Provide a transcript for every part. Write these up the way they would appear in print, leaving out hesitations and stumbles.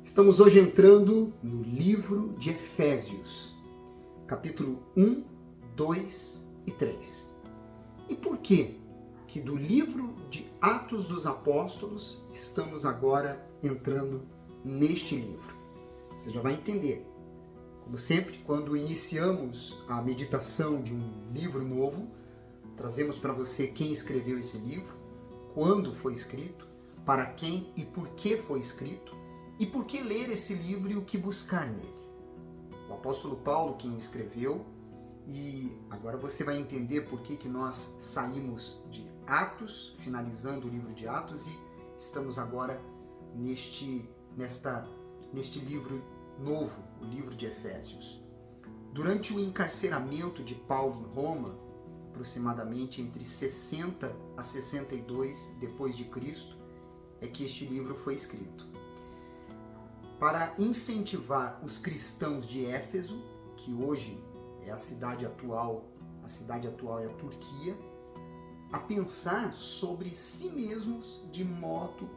Estamos hoje entrando no livro de Efésios, capítulo 1, 2 e 3. E por que do livro de Atos dos Apóstolos estamos agora entrando neste livro? Você já vai entender. Como sempre, quando iniciamos a meditação de um livro novo, trazemos para você quem escreveu esse livro, quando foi escrito, para quem e por que foi escrito, e por que ler esse livro e o que buscar nele. O apóstolo Paulo quem o escreveu, e agora você vai entender por que nós saímos de Atos, finalizando o livro de Atos, e estamos agora neste livro novo, o livro de Efésios. Durante o encarceramento de Paulo em Roma, aproximadamente entre 60 a 62 depois de Cristo, é que este livro foi escrito. Para incentivar os cristãos de Éfeso, que hoje é a cidade atual é a Turquia, a pensar sobre si mesmos de modo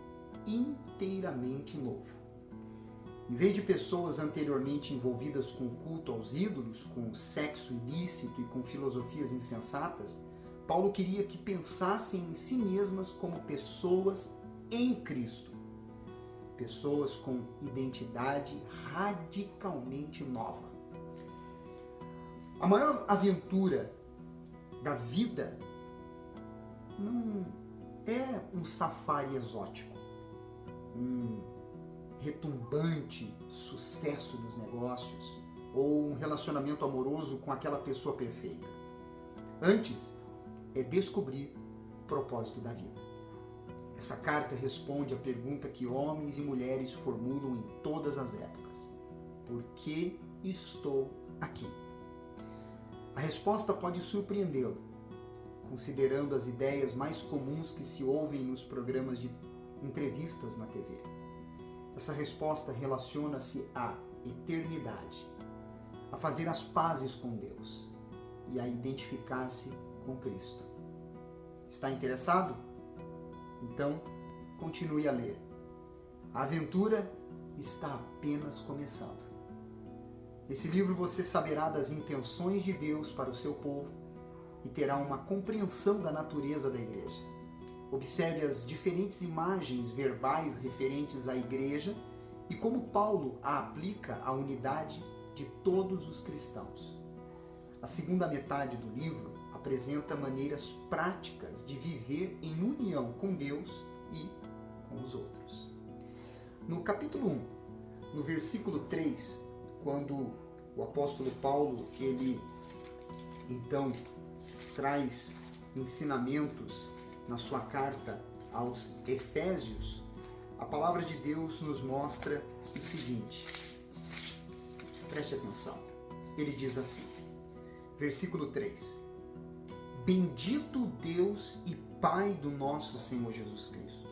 inteiramente novo. Em vez de pessoas anteriormente envolvidas com o culto aos ídolos, com sexo ilícito e com filosofias insensatas, Paulo queria que pensassem em si mesmas como pessoas em Cristo. Pessoas com identidade radicalmente nova. A maior aventura da vida não é um safari exótico, um retumbante sucesso dos negócios ou um relacionamento amoroso com aquela pessoa perfeita. Antes, é descobrir o propósito da vida. Essa carta responde à pergunta que homens e mulheres formulam em todas as épocas: por que estou aqui? A resposta pode surpreendê-lo, considerando as ideias mais comuns que se ouvem nos programas de entrevistas na TV. Essa resposta relaciona-se à eternidade, a fazer as pazes com Deus e a identificar-se com Cristo. Está interessado? Então, continue a ler. A aventura está apenas começando. Nesse livro você saberá das intenções de Deus para o seu povo e terá uma compreensão da natureza da igreja. Observe as diferentes imagens verbais referentes à igreja e como Paulo a aplica à unidade de todos os cristãos. A segunda metade do livro apresenta maneiras práticas de viver em união com Deus e com os outros. No capítulo 1, no versículo 3, quando o apóstolo Paulo, ele então traz ensinamentos na sua carta aos Efésios, a palavra de Deus nos mostra o seguinte. Preste atenção. Ele diz assim, versículo 3. Bendito Deus e Pai do nosso Senhor Jesus Cristo,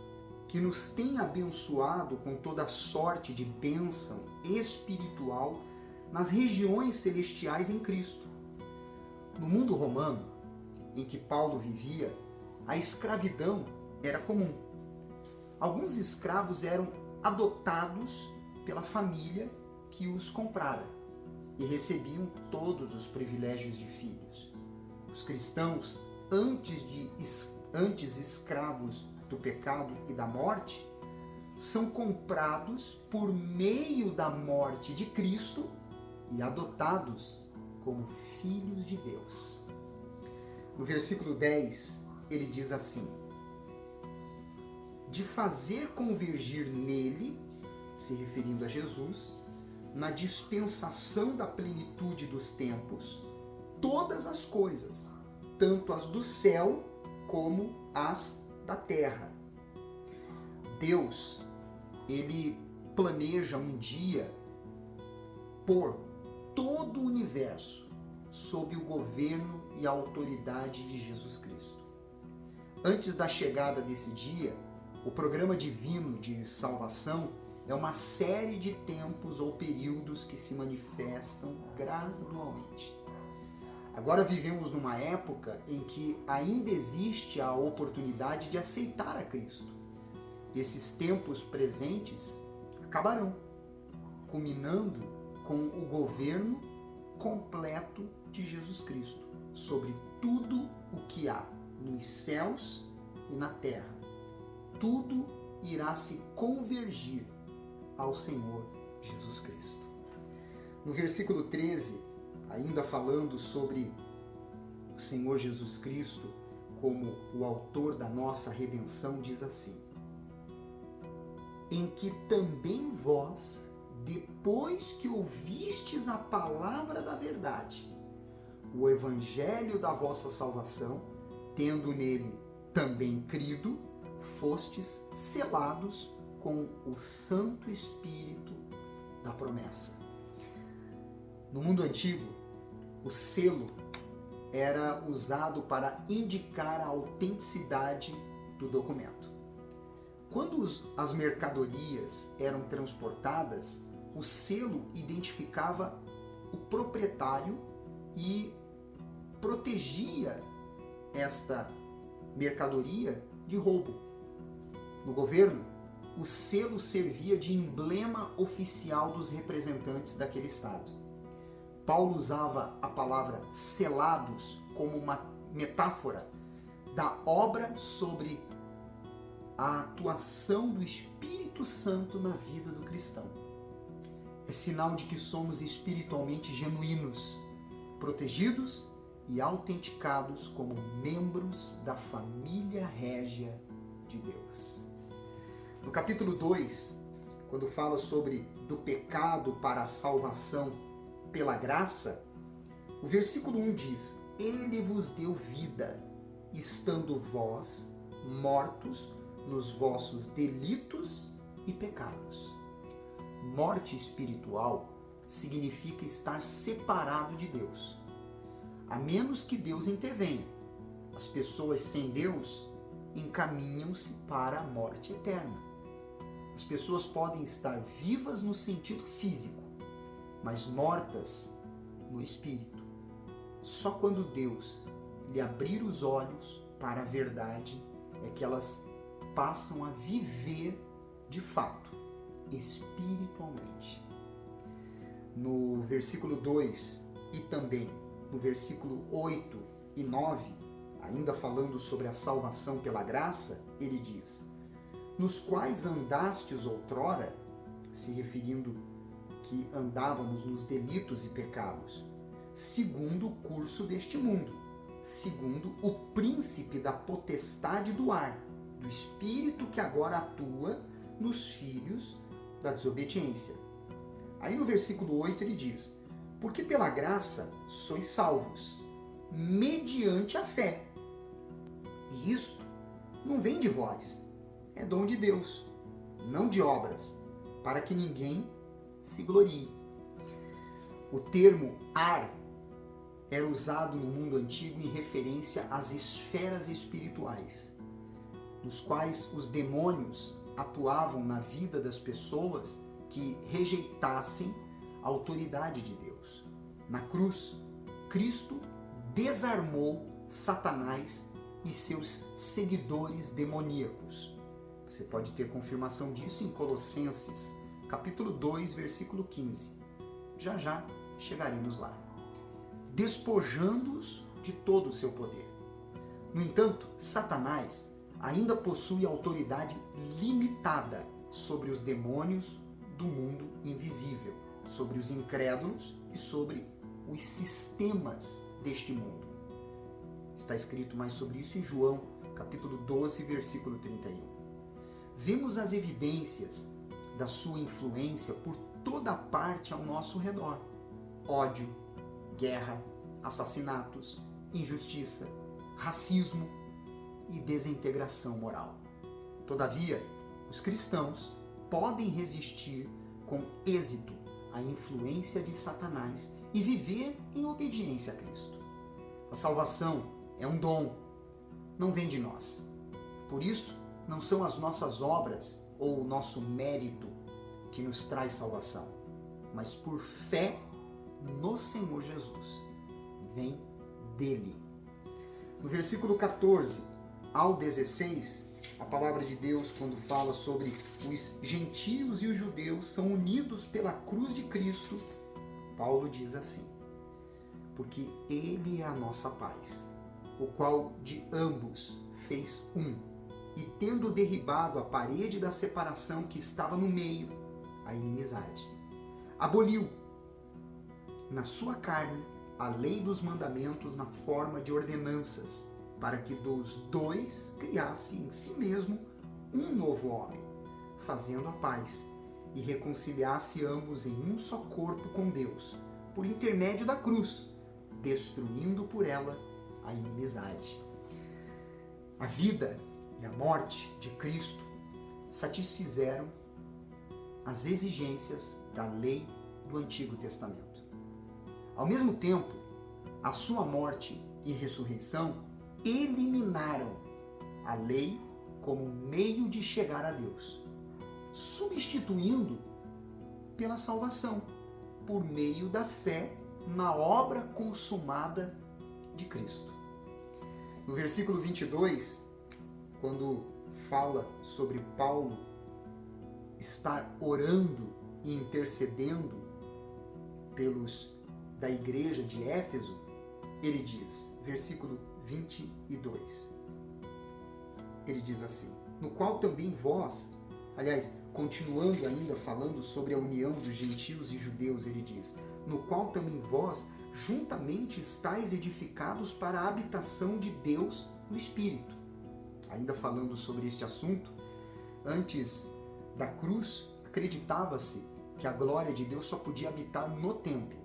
que nos tem abençoado com toda sorte de bênção espiritual nas regiões celestiais em Cristo. No mundo romano, em que Paulo vivia, a escravidão era comum. Alguns escravos eram adotados pela família que os comprara e recebiam todos os privilégios de filhos. Os cristãos, antes escravos do pecado e da morte, são comprados por meio da morte de Cristo e adotados como filhos de Deus. No versículo 10, ele diz assim: de fazer convergir nele, se referindo a Jesus, na dispensação da plenitude dos tempos, todas as coisas, tanto as do céu como as da terra. Deus, ele planeja um dia pôr todo o universo sob o governo e a autoridade de Jesus Cristo. Antes da chegada desse dia, o programa divino de salvação é uma série de tempos ou períodos que se manifestam gradualmente. Agora vivemos numa época em que ainda existe a oportunidade de aceitar a Cristo. Esses tempos presentes acabarão culminando com o governo completo de Jesus Cristo sobre tudo o que há nos céus e na terra. Tudo irá se convergir ao Senhor Jesus Cristo. No versículo 13, ainda falando sobre o Senhor Jesus Cristo como o autor da nossa redenção, diz assim: em que também vós, depois que ouvistes a palavra da verdade, o evangelho da vossa salvação, tendo nele também crido, fostes selados com o Santo Espírito da promessa. No mundo antigo, o selo era usado para indicar a autenticidade do documento. Quando as mercadorias eram transportadas, o selo identificava o proprietário e protegia esta mercadoria de roubo. No governo, o selo servia de emblema oficial dos representantes daquele estado. Paulo usava a palavra selados como uma metáfora da obra sobre a atuação do Espírito Santo na vida do cristão. É sinal de que somos espiritualmente genuínos, protegidos e autenticados como membros da família régia de Deus. No capítulo 2, quando fala sobre do pecado para a salvação pela graça, o versículo 1 diz: Ele vos deu vida, estando vós mortos nos vossos delitos e pecados. Morte espiritual significa estar separado de Deus. A menos que Deus intervenha, as pessoas sem Deus encaminham-se para a morte eterna. As pessoas podem estar vivas no sentido físico, mas mortas no espírito. Só quando Deus lhe abrir os olhos para a verdade é que elas passam a viver de fato, espiritualmente. No versículo 2 e também no versículo 8 e 9, ainda falando sobre a salvação pela graça, ele diz: nos quais andastes outrora, se referindo que andávamos nos delitos e pecados, segundo o curso deste mundo, segundo o príncipe da potestade do ar, do espírito que agora atua nos filhos da desobediência. Aí no versículo 8 ele diz: porque pela graça sois salvos, mediante a fé. E isto não vem de vós, é dom de Deus, não de obras, para que ninguém se glorie. O termo ar era usado no mundo antigo em referência às esferas espirituais, nos quais os demônios atuavam na vida das pessoas que rejeitassem a autoridade de Deus. Na cruz, Cristo desarmou Satanás e seus seguidores demoníacos. Você pode ter confirmação disso em Colossenses, capítulo 2, versículo 15. Já já chegaremos lá. Despojando-os de todo o seu poder. No entanto, Satanás ainda possui autoridade limitada sobre os demônios do mundo invisível, sobre os incrédulos e sobre os sistemas deste mundo. Está escrito mais sobre isso em João, capítulo 12, versículo 31. Vemos as evidências da sua influência por toda parte ao nosso redor. Ódio, guerra, assassinatos, injustiça, racismo e desintegração moral. Todavia, os cristãos podem resistir com êxito à influência de Satanás e viver em obediência a Cristo. A salvação é um dom, não vem de nós. Por isso, não são as nossas obras ou o nosso mérito que nos traz salvação, mas por fé no Senhor Jesus. Vem dele. No versículo 14 ao 16, A palavra de Deus, quando fala sobre os gentios e os judeus são unidos pela cruz de Cristo, Paulo diz assim: porque ele é a nossa paz, o qual de ambos fez um, e tendo derribado a parede da separação que estava no meio, a inimizade, aboliu na sua carne a lei dos mandamentos na forma de ordenanças, para que dos dois criasse em si mesmo um novo homem, fazendo a paz, e reconciliasse ambos em um só corpo com Deus, por intermédio da cruz, destruindo por ela a inimizade. A vida e a morte de Cristo satisfizeram as exigências da lei do Antigo Testamento. Ao mesmo tempo, a sua morte e ressurreição eliminaram a lei como meio de chegar a Deus, substituindo pela salvação, por meio da fé na obra consumada de Cristo. No versículo 22, quando fala sobre Paulo estar orando e intercedendo pelos da igreja de Éfeso, ele diz, versículo 22, ele diz assim: no qual também vós, aliás, continuando ainda falando sobre a união dos gentios e judeus, ele diz, no qual também vós juntamente estáis edificados para a habitação de Deus no Espírito. Ainda falando sobre este assunto, antes da cruz, acreditava-se que a glória de Deus só podia habitar no templo.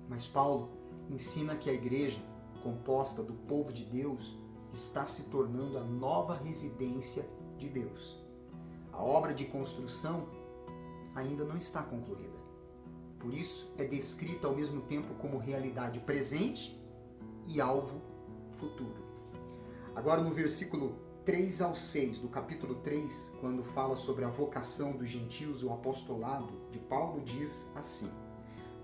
Mas Paulo ensina que a igreja, composta do povo de Deus, está se tornando a nova residência de Deus. A obra de construção ainda não está concluída. Por isso, é descrita ao mesmo tempo como realidade presente e alvo futuro. Agora, no versículo 3 ao 6 do capítulo 3, quando fala sobre a vocação dos gentios e o apostolado de Paulo, diz assim: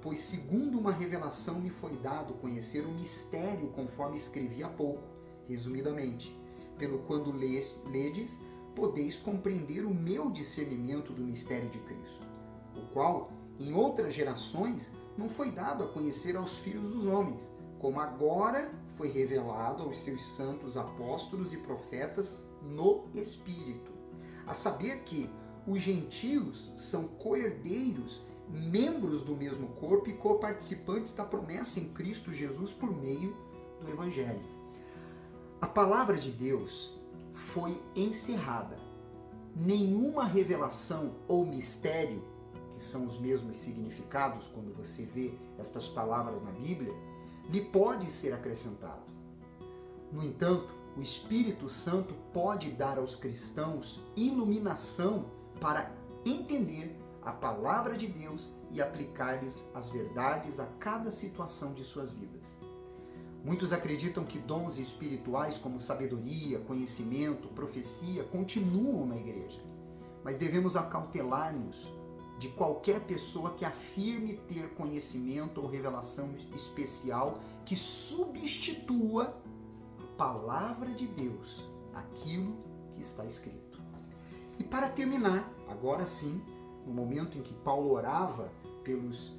pois segundo uma revelação me foi dado conhecer o mistério conforme escrevi há pouco, resumidamente, pelo quando ledes, podeis compreender o meu discernimento do mistério de Cristo, o qual, em outras gerações, não foi dado a conhecer aos filhos dos homens, como agora foi revelado aos seus santos apóstolos e profetas no Espírito, a saber que os gentios são co-herdeiros, membros do mesmo corpo e coparticipantes da promessa em Cristo Jesus por meio do Evangelho. A palavra de Deus foi encerrada. Nenhuma revelação ou mistério, que são os mesmos significados quando você vê estas palavras na Bíblia, lhe pode ser acrescentado. No entanto, o Espírito Santo pode dar aos cristãos iluminação para entender a palavra de Deus e aplicar-lhes as verdades a cada situação de suas vidas. Muitos acreditam que dons espirituais como sabedoria, conhecimento, profecia continuam na igreja, mas devemos acautelar-nos de qualquer pessoa que afirme ter conhecimento ou revelação especial que substitua a palavra de Deus, aquilo que está escrito. E para terminar, agora sim, no momento em que Paulo orava pelos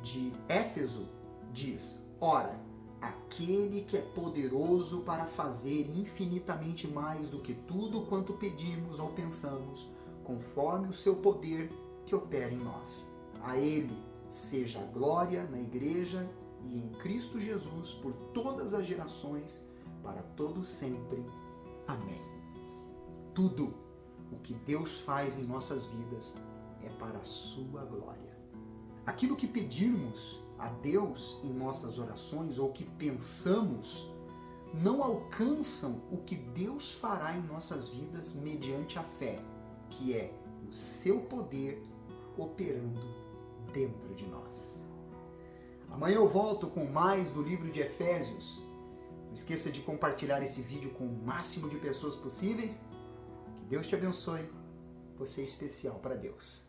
de Éfeso, diz: ora, aquele que é poderoso para fazer infinitamente mais do que tudo quanto pedimos ou pensamos, conforme o seu poder que opera em nós. A ele seja a glória na igreja e em Cristo Jesus por todas as gerações, para todo sempre. Amém. Tudo o que Deus faz em nossas vidas é para a sua glória. Aquilo que pedirmos a Deus em nossas orações ou que pensamos não alcançam o que Deus fará em nossas vidas mediante a fé, que é o seu poder operando dentro de nós. Amanhã eu volto com mais do livro de Efésios. Não esqueça de compartilhar esse vídeo com o máximo de pessoas possíveis. Que Deus te abençoe. Você é especial para Deus.